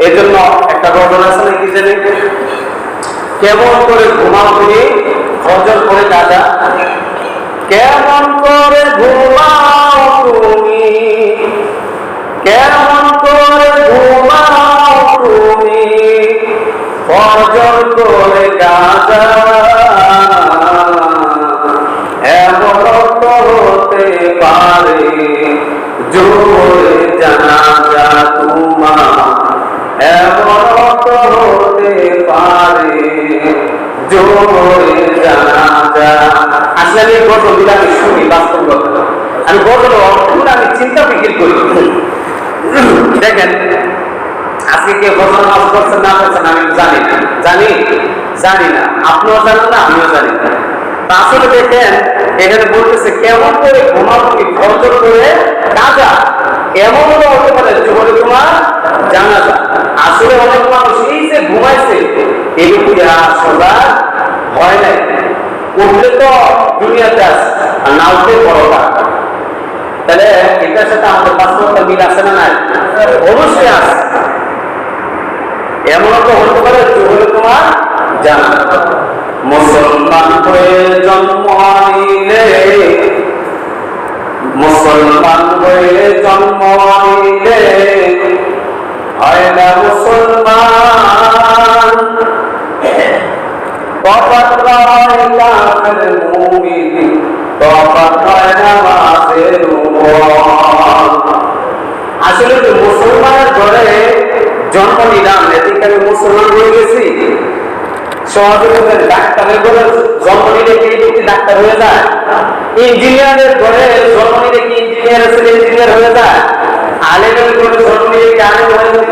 এই জন্য একটা ঘটনা আছে নাকি জানেন, কেমন করে ঘুমাও তুমি ফজর করে কাজা, কেমন করে ঘুমাও তুমি, কেমন করে ঘুমাও তুমি ফজর করে কাজা, এমন তো হতে পারে জোরে জানাজা তোমার, এমন তো হতে পারে জোরে জানাজা। আসলে আমি গল্পগুলো আমি শুনি, বাস্তব কথা আমি গল্পের অর্থগুলো আমি চিন্তা ফিকির করি। দেখেন আজকে কে ফজর নামাজ পড়ছেন না পড়ছেন আমি জানি না, জানি না, আপনিও জানেন না আমিও জানি না। আসলে দেখেন এখানে বলতেছে কেমন করে ঘুমাও তুমি ফজর করে কাজা, এমন হতে পারে জোহরে তোমার জানাজা। আসলে অনেক মানুষ এই যে ঘুমাইছে এগুলো সোজা হয় নাই, উঠলে তো দুনিয়াতে আছে আর না উঠলে বড়টা। তাহলে এটার সাথে আমাদের বাস্তবতা মিল আছে না নাই? অবশ্যই আছে। এমন তো হতে পারে জোহরে তোমার জানাজা। মুসলমান হয়ে জন্ম নিলে, মুসলমান হয়ে জন্ম নিলে হয় না মুসলমান, তফাৎ হয় কাফের মুমিন, তফাৎ হয় নামাজের উপর। আসলে তো মুসলমানের ঘরে জন্ম নিলাম এদিকে আমি মুসলমান হয়ে গেছি। সহজে ডাক্তারের ঘরে জন্ম নিলে কি ডাক্তার হয়ে যায়? ইঞ্জিনিয়ারের ঘরে জন্ম নিলে কি ইঞ্জিনিয়ার ইঞ্জিনিয়ার হয়ে যায়? আলেমের ঘরে জন্ম নিলে কি আলেম হয়ে যায়?